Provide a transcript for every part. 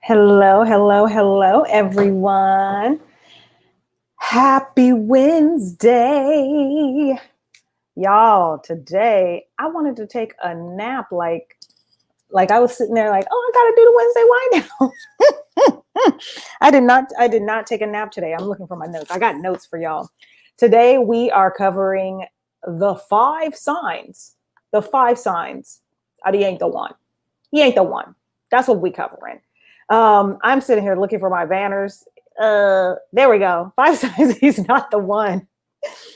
Hello, hello, hello, everyone. Happy Wednesday. Y'all, today I wanted to take a nap like I was sitting there like, "Oh, I got to do the Wednesday wind down." I did not take a nap today. I'm looking for my notes. I got notes for y'all. Today we are covering the five signs. The five signs. He ain't the one. He ain't the one. That's what we covering. I'm sitting here looking for my banners. There we go. Five signs he's not the one.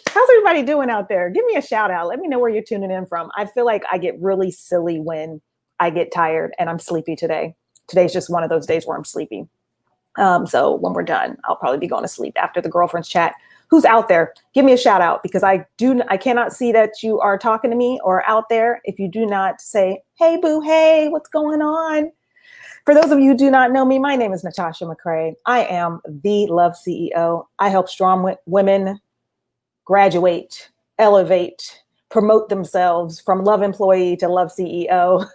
How's everybody doing out there? Give me a shout out. Let me know where you're tuning in from. I feel like I get really silly when I get tired and I'm sleepy today. Today's just one of those days where I'm sleepy. So when we're done, I'll probably be going to sleep after the girlfriends chat. Who's out there? Give me a shout out because I cannot see that you are talking to me or out there if you do not say, "Hey boo, hey, what's going on?" For those of you who do not know me, my name is Natasha McCray. I am the Love CEO. I help strong women graduate, elevate, promote themselves from love employee to love CEO.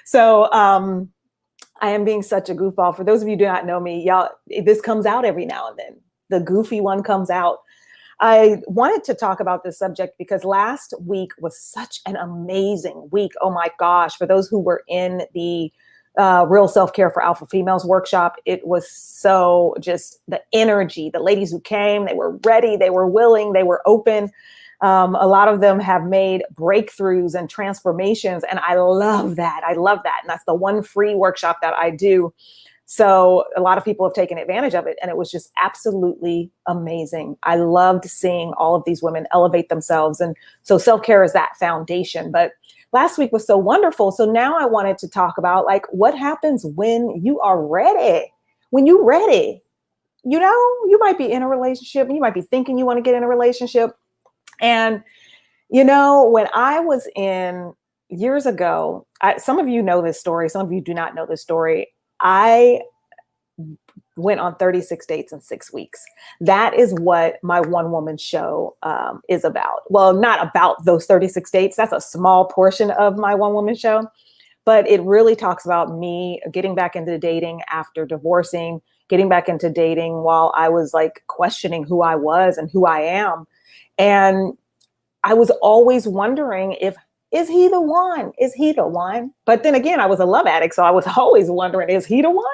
So I am being such a goofball. For those of you who do not know me, y'all, this comes out every now and then. The goofy one comes out. I wanted to talk about this subject because last week was such an amazing week. Oh my gosh. For those who were in the Real Self-Care for Alpha Females workshop, it was so just the energy. The ladies who came, they were ready, they were willing, they were open. A lot of them have made breakthroughs and transformations. And I love that. I love that. And that's the one free workshop that I do. So a lot of people have taken advantage of it, and it was just absolutely amazing. I loved seeing all of these women elevate themselves. And so self-care is that foundation. But last week was so wonderful. So now I wanted to talk about like what happens when you are ready. When you're ready, you might be in a relationship, you might be thinking you want to get in a relationship. And when I was in years ago, some of you know this story, some of you do not know this story. I went on 36 dates in 6 weeks. That is what my one woman show is about. Well, not about those 36 dates. That's a small portion of my one woman show, but it really talks about me getting back into dating after divorcing, getting back into dating while I was like questioning who I was and who I am. And I was always wondering is he the one? Is he the one? But then again, I was a love addict. So I was always wondering, is he the one?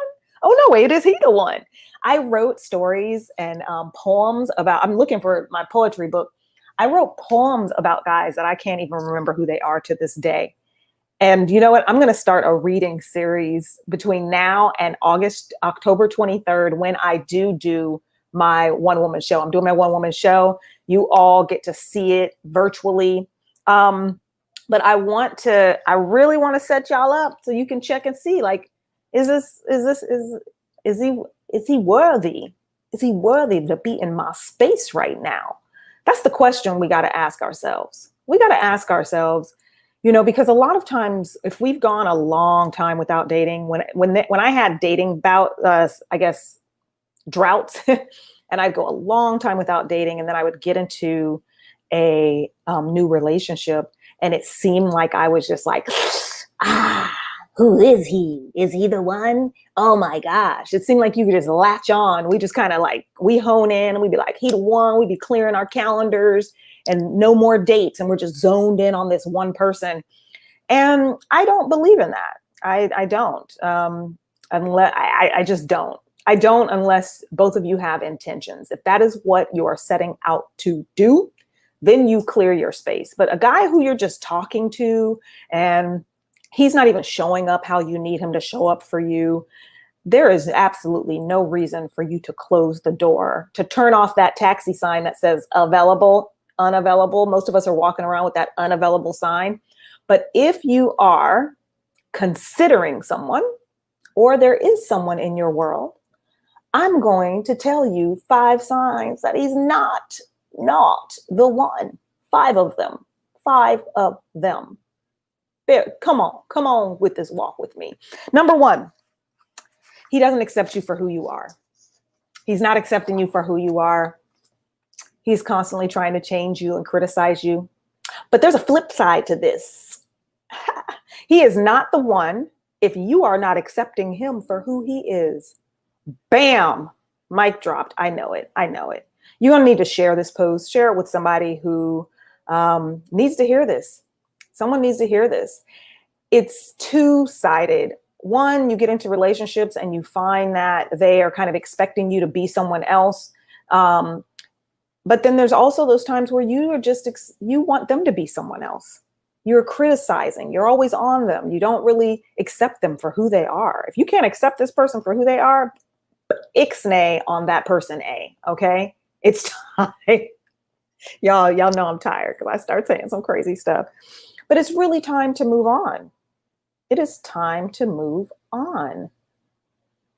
Oh, no, wait, is he the one? I wrote stories and poems about, I'm looking for my poetry book. I wrote poems about guys that I can't even remember who they are to this day. And you know what? I'm going to start a reading series between now and October 23rd, when I do my one woman show. I'm doing my one woman show. You all get to see it virtually. But I really want to set y'all up so you can check and see, like, is he worthy? Is he worthy to be in my space right now? That's the question we got to ask ourselves. We got to ask ourselves, because a lot of times if we've gone a long time without dating, when I had dating I guess, droughts, and I'd go a long time without dating, and then I would get into a new relationship, and it seemed like I was just like, who is he? Is he the one? Oh my gosh. It seemed like you could just latch on. We just kind of like, we hone in and we'd be like, he the one. We'd be clearing our calendars and no more dates. And we're just zoned in on this one person. And I don't believe in that. I don't. Unless I just don't. I don't unless both of you have intentions. If that is what you are setting out to do, then you clear your space. But a guy who you're just talking to and he's not even showing up how you need him to show up for you, there is absolutely no reason for you to close the door, to turn off that taxi sign that says available, unavailable. Most of us are walking around with that unavailable sign. But if you are considering someone, or there is someone in your world, I'm going to tell you 5 signs that he's not the one. 5 of them. 5 of them. There, come on with this walk with me. Number 1, he doesn't accept you for who you are. He's not accepting you for who you are. He's constantly trying to change you and criticize you. But there's a flip side to this. He is not the one if you are not accepting him for who he is. Bam, mic dropped. I know it. I know it. You're going to need to share this post, share it with somebody who needs to hear this. Someone needs to hear this. It's two-sided. One, you get into relationships and you find that they are kind of expecting you to be someone else. But then there's also those times where you are just, you want them to be someone else. You're criticizing. You're always on them. You don't really accept them for who they are. If you can't accept this person for who they are, ixnay on that person A, okay? It's time. Y'all know I'm tired because I start saying some crazy stuff. But it's really time to move on. It is time to move on.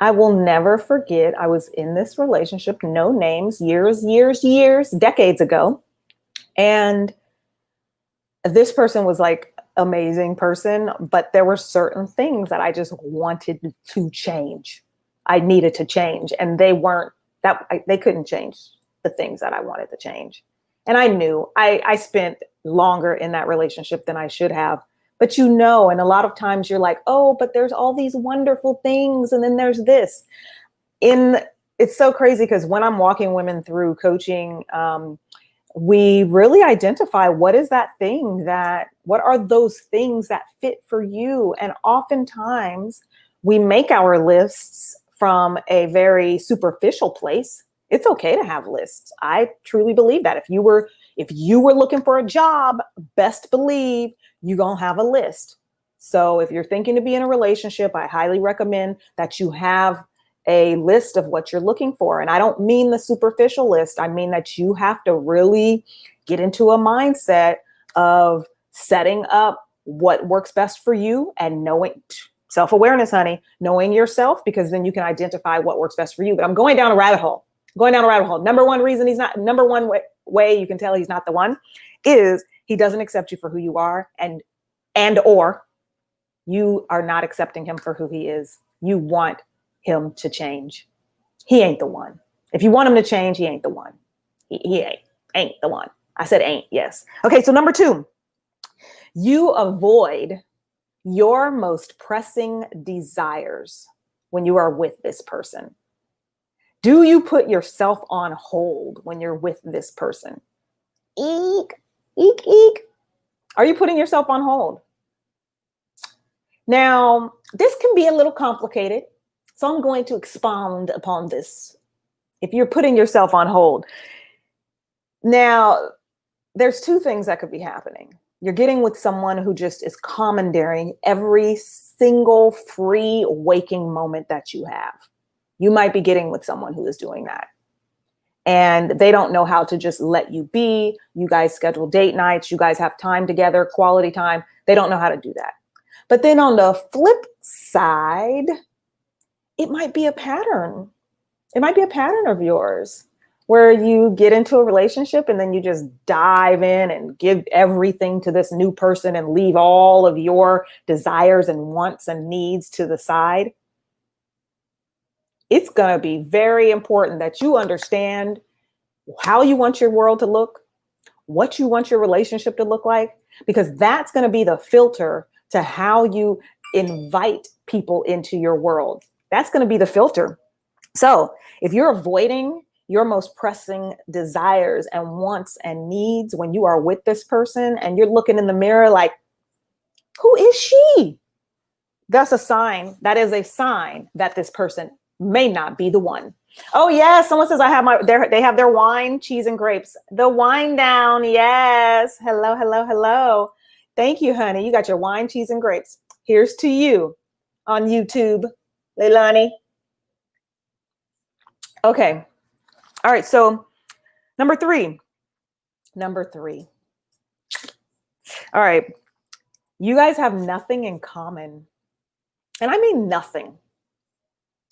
I will never forget, I was in this relationship, no names, years, decades ago. And this person was like amazing person, but there were certain things that I just wanted to change. I needed to change, and they couldn't change the things that I wanted to change. And I knew I spent longer in that relationship than I should have. But and a lot of times you're like, oh, but there's all these wonderful things. And then there's this. It's so crazy because when I'm walking women through coaching, we really identify what are those things that fit for you? And oftentimes we make our lists from a very superficial place. It's okay to have lists. I truly believe that. If you were looking for a job, best believe you're going to have a list. So if you're thinking to be in a relationship, I highly recommend that you have a list of what you're looking for. And I don't mean the superficial list. I mean that you have to really get into a mindset of setting up what works best for you and knowing self-awareness, honey, knowing yourself, because then you can identify what works best for you. But I'm going down a rabbit hole. Number one reason number one way you can tell he's not the one is he doesn't accept you for who you are, or you are not accepting him for who he is. You want him to change. He ain't the one. If you want him to change, he ain't the one. He ain't the one. I said ain't, yes. Okay, so number 2, you avoid your most pressing desires when you are with this person. Do you put yourself on hold when you're with this person? Eek, eek, eek. Are you putting yourself on hold? Now, this can be a little complicated, so I'm going to expound upon this. If you're putting yourself on hold. Now, there's 2 things that could be happening. You're getting with someone who just is commandeering every single free waking moment that you have. You might be getting with someone who is doing that. And they don't know how to just let you be. You guys schedule date nights. You guys have time together, quality time. They don't know how to do that. But then on the flip side, it might be a pattern. It might be a pattern of yours where you get into a relationship and then you just dive in and give everything to this new person and leave all of your desires and wants and needs to the side. It's going to be very important that you understand how you want your world to look, what you want your relationship to look like, because that's going to be the filter to how you invite people into your world. That's going to be the filter. So if you're avoiding your most pressing desires and wants and needs when you are with this person and you're looking in the mirror like, who is she? That's a sign. That is a sign that this person may not be the one. Oh yes, someone says they have their wine, cheese, and grapes. The wine down, yes. Hello, hello, hello. Thank you, honey. You got your wine, cheese, and grapes. Here's to you on YouTube, Leilani. Okay. All right. So number three. All right. You guys have nothing in common. And I mean nothing.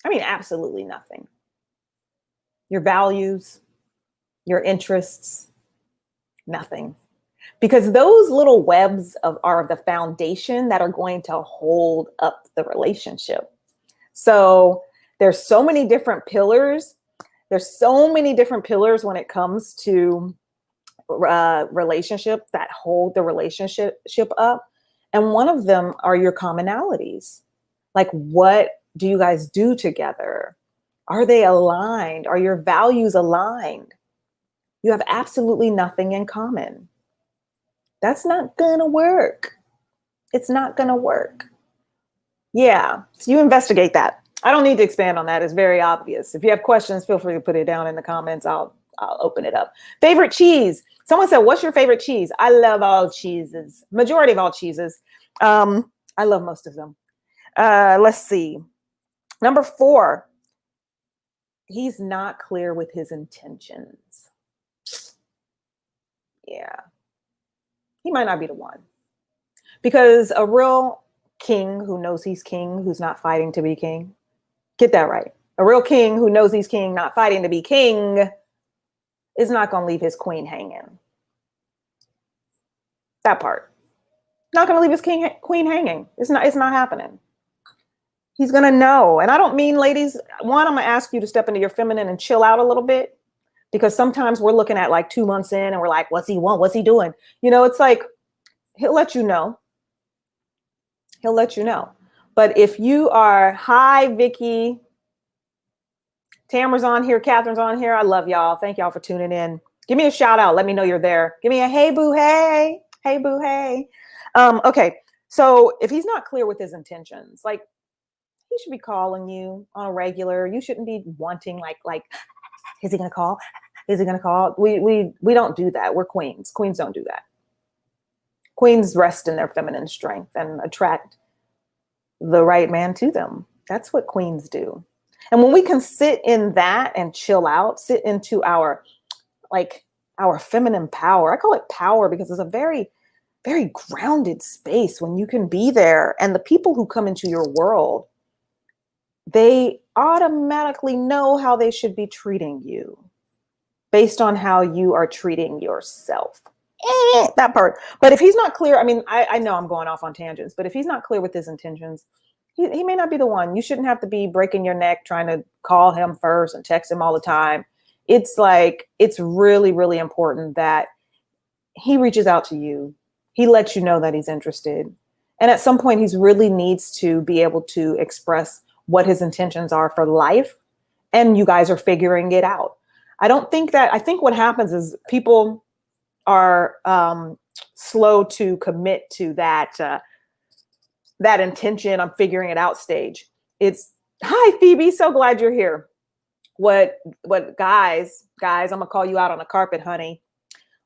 I mean absolutely nothing. Your values, your interests, nothing. Because those little webs are the foundation that are going to hold up the relationship. So there's so many different pillars. There's so many different pillars when it comes to relationship that hold the relationship up. And one of them are your commonalities. Like, what do you guys do together? Are they aligned? Are your values aligned? You have absolutely nothing in common. That's not gonna work. It's not gonna work. Yeah, so you investigate that. I don't need to expand on that. It's very obvious. If you have questions, feel free to put it down in the comments. I'll open it up. Favorite cheese. Someone said, what's your favorite cheese? I love all cheeses, majority of all cheeses. I love most of them. Let's see. Number 4, he's not clear with his intentions. Yeah, he might not be the one. Because a real king who knows he's king, who's not fighting to be king, get that right. A real king who knows he's king, not fighting to be king, is not going to leave his queen hanging. That part. Not going to leave his queen hanging. It's not happening. He's going to know. And I don't mean, ladies, one, I'm going to ask you to step into your feminine and chill out a little bit, because sometimes we're looking at like 2 months in and we're like, what's he want? What's he doing? You know, it's like, he'll let you know. He'll let you know. But if you are, hi, Vicky, Tamara's on here, Catherine's on here. I love y'all. Thank y'all for tuning in. Give me a shout out. Let me know you're there. Give me a hey, boo, hey. Hey, boo, hey. Okay. So if he's not clear with his intentions, like, he should be calling you on a regular. You shouldn't be wanting like, is he going to call? Is he going to call? We don't do that. We're queens. Queens don't do that. Queens rest in their feminine strength and attract the right man to them. That's what queens do. And when we can sit in that and chill out, sit into our feminine power. I call it power because it's a very, very grounded space when you can be there. And the people who come into your world, they automatically know how they should be treating you based on how you are treating yourself. That part. But if he's not clear, I mean, I know I'm going off on tangents, but if he's not clear with his intentions, he may not be the one. You shouldn't have to be breaking your neck trying to call him first and text him all the time. It's like, it's really, really important that he reaches out to you. He lets you know that he's interested. And at some point, he really needs to be able to express what his intentions are for life. And you guys are figuring it out. I think what happens is people are slow to commit to that intention, I'm figuring it out stage. It's, hi, Phoebe, so glad you're here. What guys, I'm gonna call you out on the carpet, honey.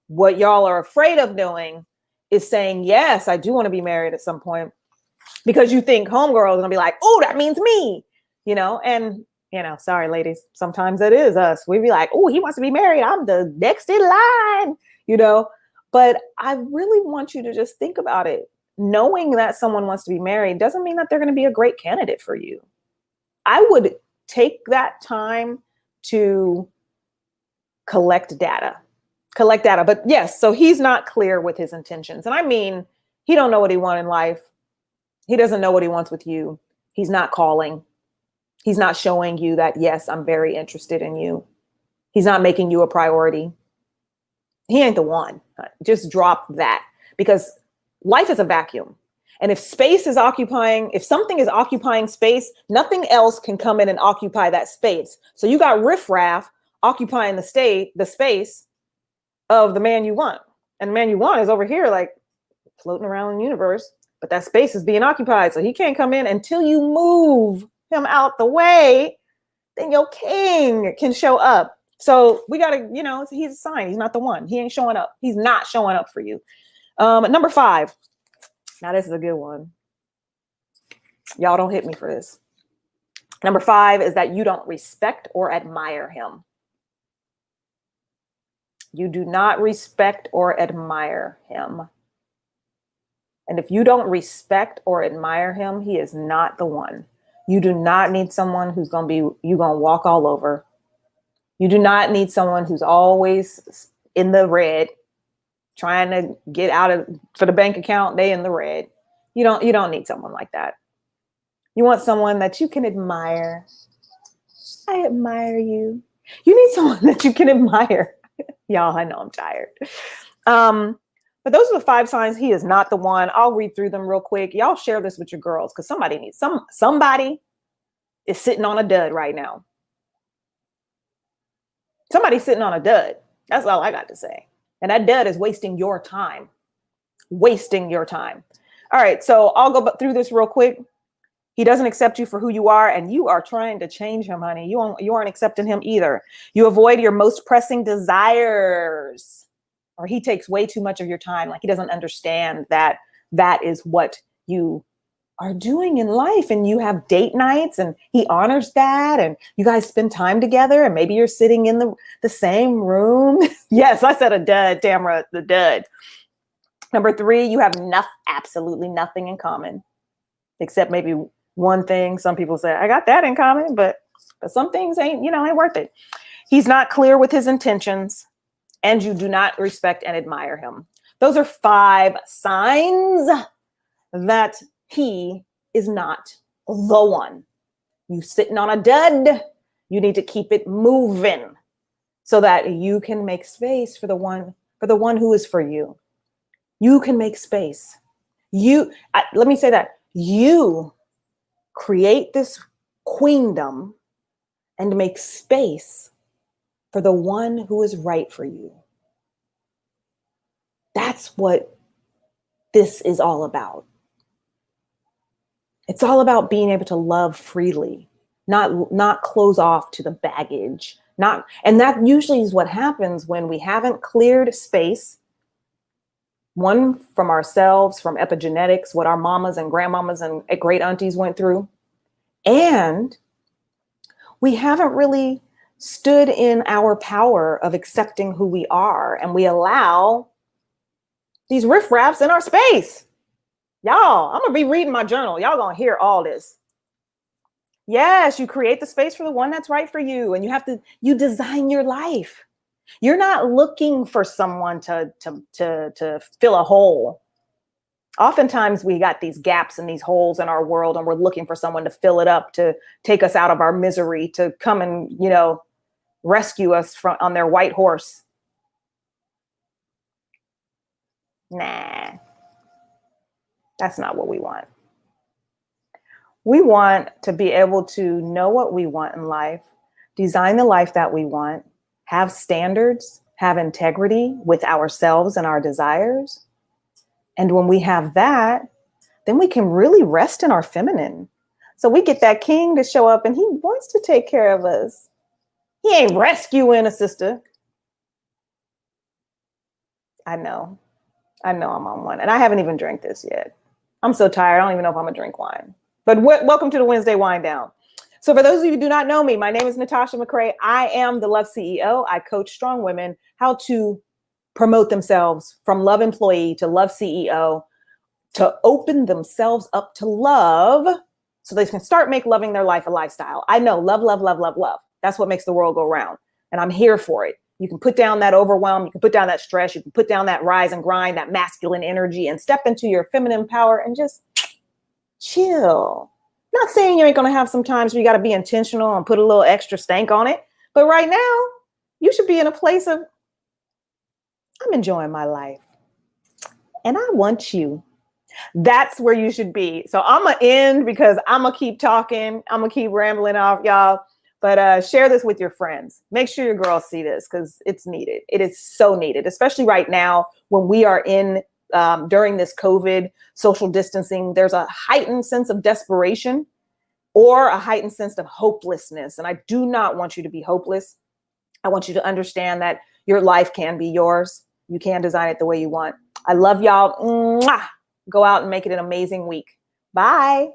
What y'all are afraid of doing is saying, yes, I do want to be married at some point, because you think homegirl is gonna be like, oh, that means me, and sorry, ladies, sometimes it is us. We'd be like, oh, he wants to be married, I'm the next in line, but I really want you to just think about it. Knowing that someone wants to be married doesn't mean that they're going to be a great candidate for you. I would take that time to collect data. But yes, so he's not clear with his intentions. And I mean, he don't know what he wants in life. He doesn't know what he wants with you. He's not calling. He's not showing you that, yes, I'm very interested in you. He's not making you a priority. He ain't the one. Just drop that, because life is a vacuum. And if something is occupying space, nothing else can come in and occupy that space. So you got riffraff occupying the space of the man you want. And the man you want is over here, like, floating around in the universe, but that space is being occupied. So he can't come in until you move him out the way. Then your king can show up. So we got to, he's a sign. He's not the one. He ain't showing up. He's not showing up for you. Number 5. Now this is a good one. Y'all don't hit me for this. Number 5 is that you don't respect or admire him. You do not respect or admire him. And if you don't respect or admire him, he is not the one. You do not need someone who's going to walk all over. You do not need someone who's always in the red, trying to get out for the bank account. They in the red. You don't need someone like that. You want someone that you can admire. I admire you. You need someone that you can admire. Y'all, I know I'm tired. But those are the 5 signs he is not the one. I'll read through them real quick. Y'all share this with your girls because somebody is sitting on a dud right now. Somebody's sitting on a dud. That's all I got to say. And that dud is wasting your time. Wasting your time. All right, so I'll go through this real quick. He doesn't accept you for who you are, and you are trying to change him, honey. You aren't accepting him either. You avoid your most pressing desires, or he takes way too much of your time. Like he doesn't understand that that is what you are doing in life, and you have date nights, and he honors that, and you guys spend time together, and maybe you're sitting in the same room. Yes, I said a dud, Tamara, the dud. Number 3, you have absolutely nothing in common, except maybe one thing. Some people say, I got that in common, but some things ain't worth it. He's not clear with his intentions, and you do not respect and admire him. Those are 5 signs that he is not the one. You sitting on a dud. You need to keep it moving so that you can make space for the one who is for you. You can make space. Let me say that. You create this queendom and make space for the one who is right for you. That's what this is all about. It's all about being able to love freely, not close off to the baggage. And that usually is what happens when we haven't cleared space. One, from ourselves, from epigenetics, what our mamas and grandmamas and great aunties went through. And we haven't really stood in our power of accepting who we are. And we allow these riffraffs in our space. Y'all, I'm going to be reading my journal. Y'all going to hear all this. Yes, you create the space for the one that's right for you. And you design your life. You're not looking for someone to fill a hole. Oftentimes we got these gaps and these holes in our world, and we're looking for someone to fill it up, to take us out of our misery, to come and, rescue us on their white horse. Nah, that's not what we want. We want to be able to know what we want in life, design the life that we want, have standards, have integrity with ourselves and our desires. And when we have that, then we can really rest in our feminine. So we get that king to show up and he wants to take care of us. He ain't rescuing a sister. I know I'm on one. And I haven't even drank this yet. I'm so tired. I don't even know if I'm gonna drink wine. But welcome to the Wednesday Wind Down. So for those of you who do not know me, my name is Natasha McCrae. I am the Love CEO. I coach strong women how to promote themselves from love employee to love CEO, to open themselves up to love so they can start loving their life a lifestyle. I know love, love, love, love, love. That's what makes the world go round. And I'm here for it. You can put down that overwhelm. You can put down that stress. You can put down that rise and grind, that masculine energy, and step into your feminine power and just chill. Not saying you ain't going to have some times where you got to be intentional and put a little extra stank on it. But right now, you should be in a place of, I'm enjoying my life. And I want you. That's where you should be. So I'm going to end because I'm going to keep talking. I'm going to keep rambling off, y'all. But share this with your friends. Make sure your girls see this because it's needed. It is so needed, especially right now when we are in during this COVID social distancing. There's a heightened sense of desperation or a heightened sense of hopelessness. And I do not want you to be hopeless. I want you to understand that your life can be yours. You can design it the way you want. I love y'all. Mwah! Go out and make it an amazing week. Bye.